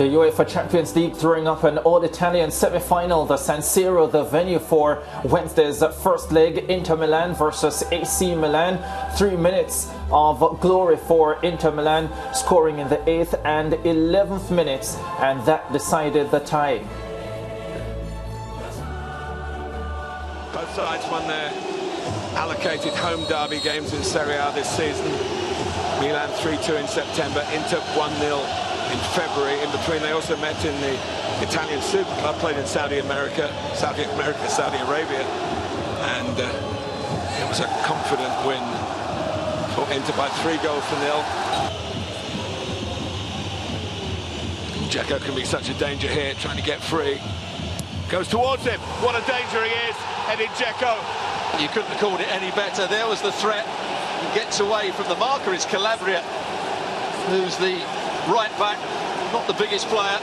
The UEFA Champions League throwing up an all-Italian semi-final. The San Siro, the venue for Wednesday's first leg. Inter Milan versus AC Milan. 3 minutes of glory for Inter Milan, scoring in the 8th and 11th minutes, and that decided the tie. Both sides won their allocated home derby games in Serie A this season. Milan 3-2 in September, Inter 1-0 in February. In between, they also met in the Italian Super Club, played in Saudi Arabia, and it was a confident win for Inter by 3-0. Dzeko can be such a danger here, trying to get free. Goes towards him. What a danger he is, Edin Dzeko. You couldn't have called it any better. There was the threat. He gets away from the marker. Is Calabria, who's the right back, not the biggest player.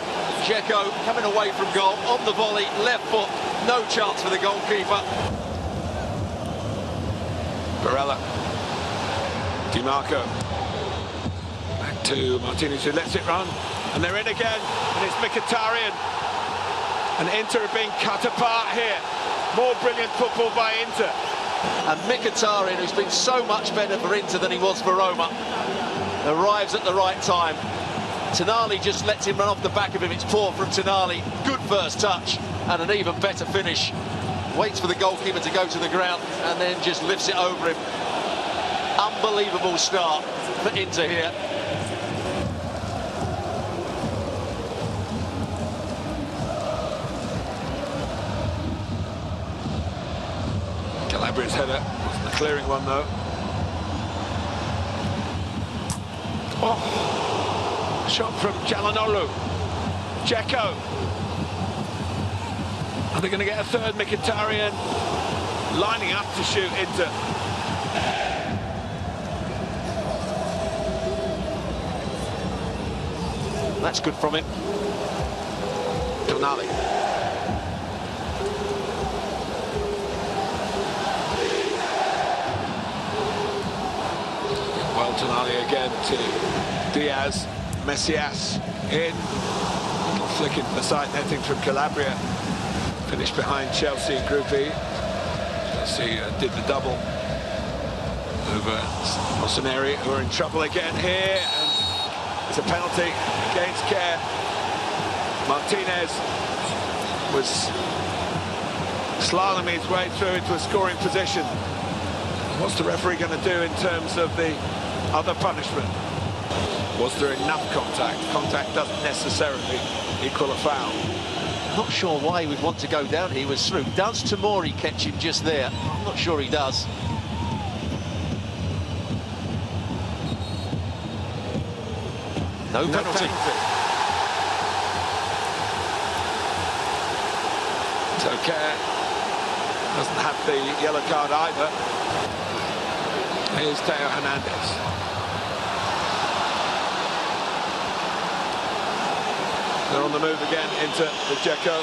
Dzeko coming away from goal on the volley, left foot, no chance for the goalkeeper. Barella, Di Marco, back to Martinez, who lets it run, and they're in again, and it's Mkhitaryan, and Inter are being cut apart here. More brilliant football by Inter. And Mkhitaryan, who's been so much better for Inter than he was for Roma, arrives at the right time. Tonali just lets him run off the back of him. It's poor from Tonali. Good first touch and an even better finish. Waits for the goalkeeper to go to the ground and then just lifts it over him. Unbelievable start for Inter here. Calabria's header wasn't a clearing one though. Oh! Shot from Calhanoglu. Dzeko. Are they going to get a third? Mkhitaryan lining up to shoot Inter. That's good from him. Tonali. Well, Tonali again to Diaz. Messias in, little flick into the side netting from Calabria, finished behind Chelsea Group E. Chelsea did the double over Rossoneri, who are in trouble again here, and it's a penalty against Care. Martinez was slaloming his way through into a scoring position. What's the referee going to do in terms of the other punishment? Was there enough contact? Contact doesn't necessarily equal a foul. Not sure why he would want to go down. He was through. Does Tomori catch him just there? I'm not sure he does. No penalty. So Kerr doesn't have the yellow card either. Here's Theo Hernandez. They're on the move again into the Dzeko.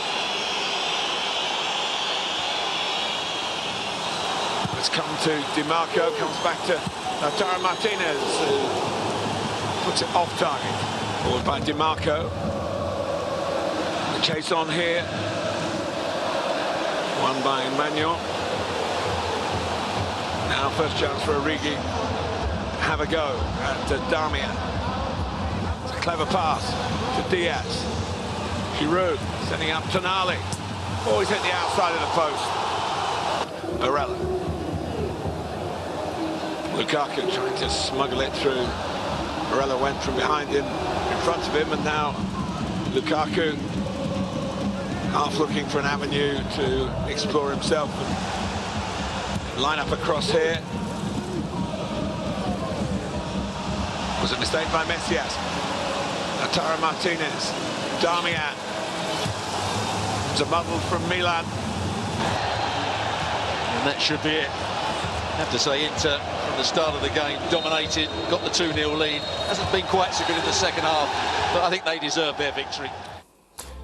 It's come to Di Marco, comes back to Lautaro Martinez, who puts it off target. Forward by Di Marco. The chase on here. Won by Emmanuel. Now first chance for Origi. Have a go at Darmian. It's a clever pass to Diaz. Giroud setting up Tonali. Oh, he's hit the outside of the post. Barella. Lukaku trying to smuggle it through. Barella went from behind him, in front of him, and now Lukaku half looking for an avenue to explore himself and line up across here. Was a mistake by Messias. Lautaro Martinez. Darmian. It's a muddle from Milan. And that should be it. I have to say, Inter, from the start of the game, dominated, got the 2-0 lead. Hasn't been quite so good in the second half, but I think they deserve their victory.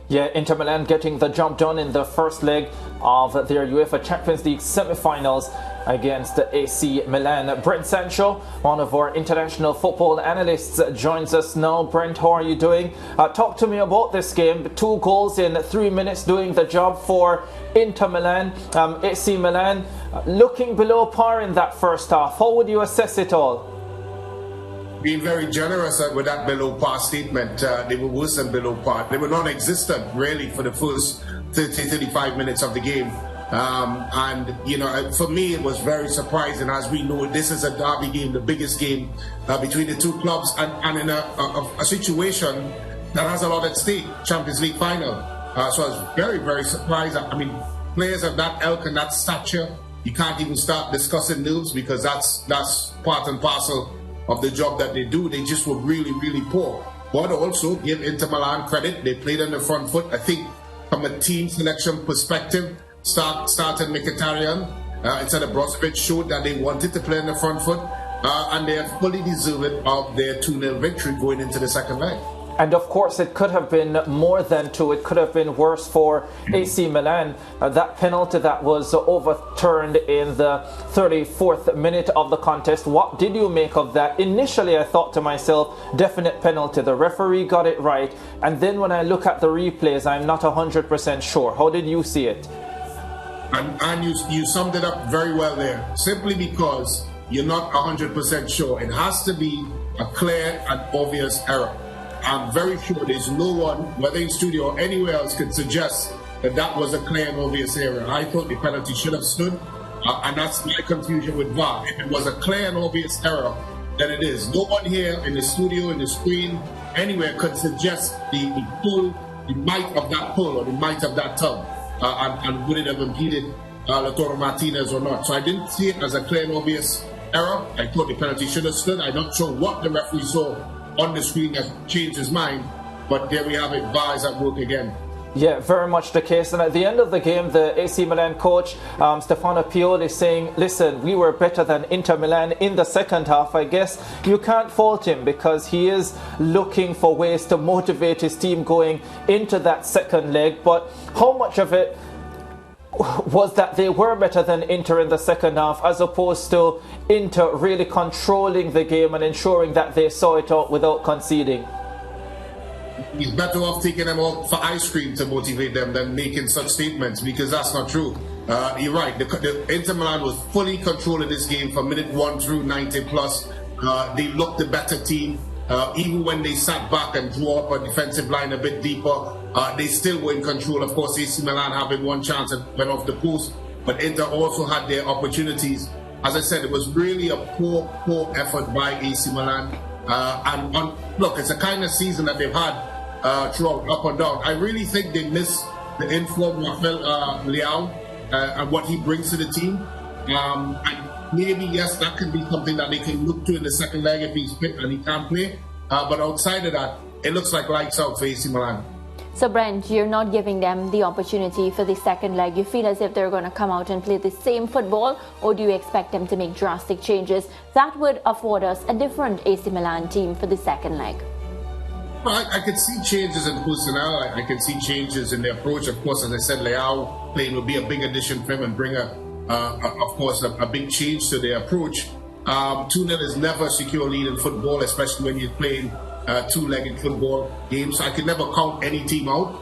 Yeah, Inter Milan getting the job done in the first leg of their UEFA Champions League semi-finals. against AC Milan. Brent Sancho, one of our international football analysts, joins us now. Brent, how are you doing? Talk to me about this game. 2 goals in 3 minutes doing the job for Inter Milan. AC Milan looking below par in that first half. How would you assess it all? Being very generous with that below par statement. They were worse than below par. They were non-existent really for the first 30-35 minutes of the game. And you know, for me it was very surprising. As we know, this is a derby game, the biggest game between the two clubs, and in a situation that has a lot at stake, Champions League final. So I was very, very surprised. I mean, players of that ilk and that stature, you can't even start discussing nerves, because that's part and parcel of the job that they do. They just were really, really poor. But also give Inter Milan credit. They played on the front foot. I think from a team selection perspective, started Mkhitaryan instead of Brozovic showed that they wanted to play on the front foot, and they are fully deserving of their 2-0 victory going into the second leg. And of course it could have been more than 2. It could have been worse for AC Milan. That penalty that was overturned in the 34th minute of the contest. What did you make of that? Initially I thought to myself, definite penalty. The referee got it right. And then when I look at the replays, I'm not 100% sure. How did you see it? And you summed it up very well there. Simply because you're not 100% sure. It has to be a clear and obvious error. I'm very sure there's no one, whether in studio or anywhere else, could suggest that that was a clear and obvious error. I thought the penalty should have stood, and that's my confusion with VAR. If it was a clear and obvious error, then it is. No one here in the studio, in the screen, anywhere could suggest the might of that pull or the might of that tug, and would it have impeded Lautaro Martinez or not. So I didn't see it as a clear and obvious error. I thought the penalty should have stood. I'm not sure what the referee saw on the screen that changed his mind, but there we have it. VAR is at work again. Yeah, very much the case. And at the end of the game, the AC Milan coach, Stefano Pioli, saying, listen, we were better than Inter Milan in the second half. I guess you can't fault him, because he is looking for ways to motivate his team going into that second leg. But how much of it was that they were better than Inter in the second half, as opposed to Inter really controlling the game and ensuring that they saw it out without conceding? He's better off taking them out for ice cream to motivate them than making such statements, because that's not true. You're right. The Inter Milan was fully controlling this game from minute 1 through 90 plus. They looked the better team. Even when they sat back and drew up a defensive line a bit deeper, they still were in control. Of course, AC Milan having one chance and went off the post, but Inter also had their opportunities. As I said, it was really a poor effort by AC Milan. Look, it's a kind of season that they've had throughout, up and down. I really think they miss the informed Rafael Leao and what he brings to the team. And maybe, yes, that could be something that they can look to in the second leg if he's fit and he can play. But outside of that, it looks like lights out for AC Milan. So, Brent, you're not giving them the opportunity for the second leg. You feel as if they're going to come out and play the same football, or do you expect them to make drastic changes that would afford us a different AC Milan team for the second leg? Well, I could see changes in personnel. I could see changes in the approach. Of course, as I said, Leao playing would be a big addition for him and bring of course, a big change to their approach. 2-0 is never a secure lead in football, especially when you're playing two-legged football games. So I could never count any team out.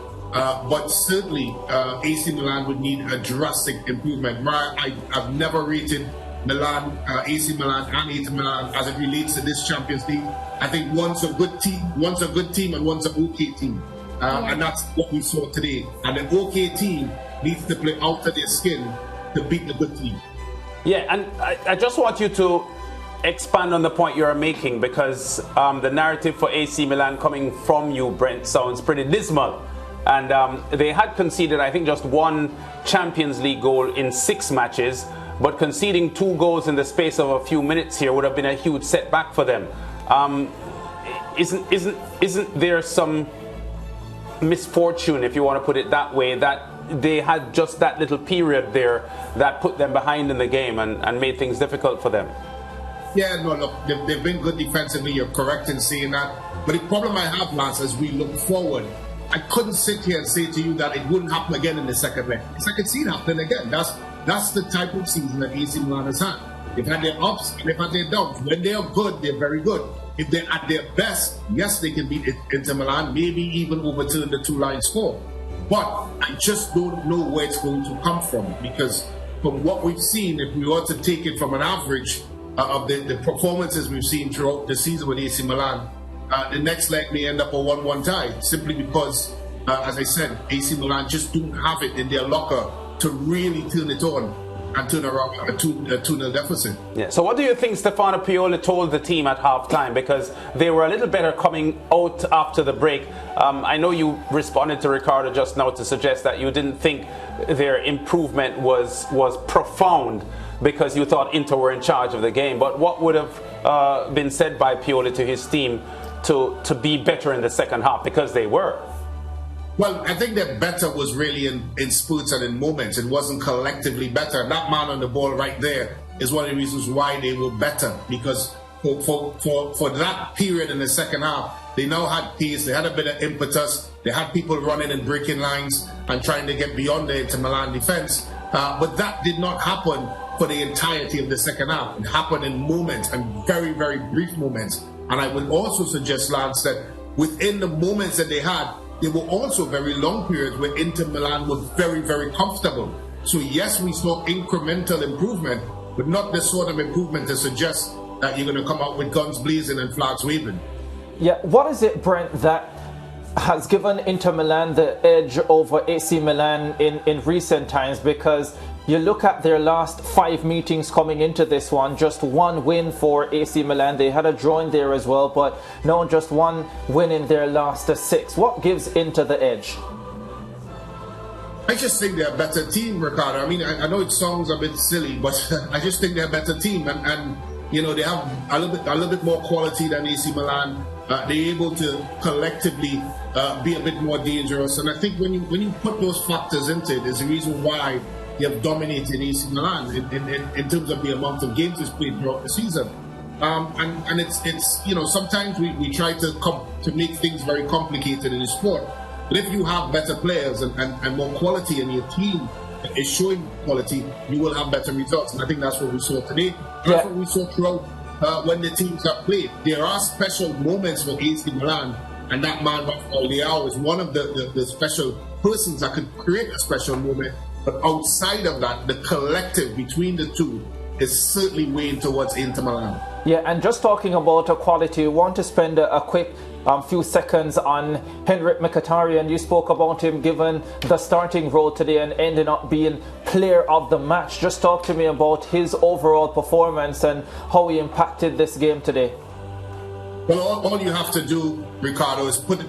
But certainly, AC Milan would need a drastic improvement. I've never rated Milan, AC Milan and Inter Milan as it relates to this Champions League. I think one's a good team and one's an okay team. And that's what we saw today. And an okay team needs to play out of their skin to beat the good team. Yeah, and I just want you to expand on the point you're making, because the narrative for AC Milan coming from you, Brent, sounds pretty dismal. And they had conceded, I think, just one Champions League goal in 6 matches, but conceding 2 goals in the space of a few minutes here would have been a huge setback for them. Isn't there some misfortune, if you want to put it that way, that they had just that little period there that put them behind in the game and made things difficult for them? Yeah, no, look, they've been good defensively. You're correct in saying that. But the problem I have, Lance, as we look forward, I couldn't sit here and say to you that it wouldn't happen again in the second leg. Because I could see it happening again. That's That's the type of season that AC Milan has had. They've had their ups and they've had their downs. When they are good, they're very good. If they're at their best, yes, they can beat Inter Milan, maybe even overturn the two-line score. But I just don't know where it's going to come from, because from what we've seen, if we were to take it from an average of the performances we've seen throughout the season with AC Milan, the next leg may end up a 1-1 tie, simply because, as I said, AC Milan just don't have it in their locker to really turn it on and turn around a 2-0 deficit. Yeah. So what do you think Stefano Pioli told the team at half-time? Because they were a little better coming out after the break. I know you responded to Ricardo just now to suggest that you didn't think their improvement was profound because you thought Inter were in charge of the game. But what would have been said by Pioli to his team to be better in the second half? Because they were. Well, I think that better was really in spurts and in moments. It wasn't collectively better. That man on the ball right there is one of the reasons why they were better, because for that period in the second half, they now had pace, they had a bit of impetus, they had people running and breaking lines and trying to get beyond the Inter Milan defense. But that did not happen for the entirety of the second half. It happened in moments and very, very brief moments. And I would also suggest, Lance, that within the moments that they had, there were also very long periods where Inter Milan was very, very comfortable. So yes, we saw incremental improvement, but not the sort of improvement to suggest that you're going to come out with guns blazing and flags waving. Yeah, what is it, Brent, that has given Inter Milan the edge over AC Milan in recent times? Because you look at their last 5 meetings coming into this one, just one win for AC Milan. They had a draw in there as well, but no, just one win in their last 6. What gives Inter the edge? I just think they're a better team, Ricardo. I mean, I know it sounds a bit silly, but I just think they're a better team, and you know, they have a little bit more quality than AC Milan. They're able to collectively be a bit more dangerous, and I think when you put those factors into it, there's a reason why they have dominated AC Milan in terms of the amount of games it's played throughout the season. And it's you know, sometimes we try to make things very complicated in the sport. But if you have better players and more quality in your team is showing quality, you will have better results. And I think that's what we saw today. That's what we saw throughout when the teams have played. There are special moments for AC Milan, and that man, Rafael Leao, is one of the special persons that could create a special moment. But outside of that, the collective between the two is certainly weighing towards Inter Milan. Yeah, and just talking about quality, I want to spend a quick few seconds on Henrik Mkhitaryan. You spoke about him given the starting role today and ending up being player of the match. Just talk to me about his overall performance and how he impacted this game today. Well, all you have to do, Ricardo, is put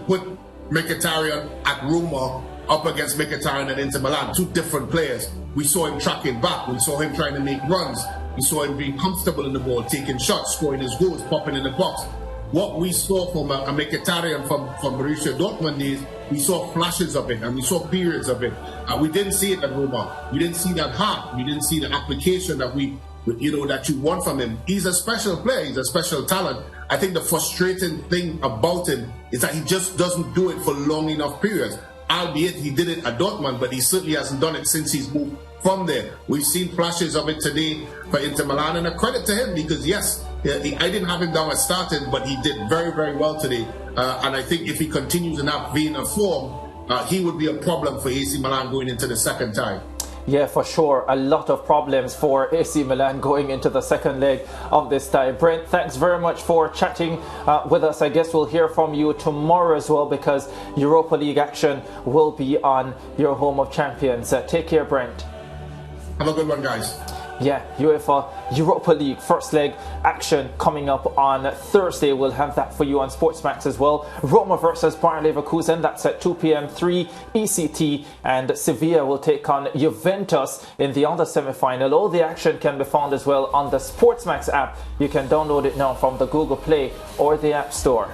Mkhitaryan at Roma up against Mkhitaryan at Inter Milan, two different players. We saw him tracking back, we saw him trying to make runs, we saw him being comfortable in the ball, taking shots, scoring his goals, popping in the box. What we saw from a Mkhitaryan from Borussia Dortmund days, we saw flashes of it and we saw periods of it. We didn't see it at Roma. We didn't see that heart. We didn't see the application that that you want from him. He's a special player. He's a special talent. I think the frustrating thing about him is that he just doesn't do it for long enough periods. Albeit he did it at Dortmund, but he certainly hasn't done it since he's moved from there. We've seen flashes of it today for Inter Milan, and a credit to him because yes, I didn't have him down as starting, but he did very, very well today. And I think if he continues in that vein of form, he would be a problem for AC Milan going into the second tie. Yeah, for sure. A lot of problems for AC Milan going into the second leg of this tie. Brent, thanks very much for chatting with us. I guess we'll hear from you tomorrow as well because Europa League action will be on your home of champions. Take care, Brent. Have a good one, guys. Yeah, UEFA Europa League first leg action coming up on Thursday. We'll have that for you on SportsMax as well. Roma versus Bayer Leverkusen, that's at 2 p.m. 3 ECT, and Sevilla will take on Juventus in the other semi-final. All the action can be found as well on the SportsMax app. You can download it now from the Google Play or the App Store.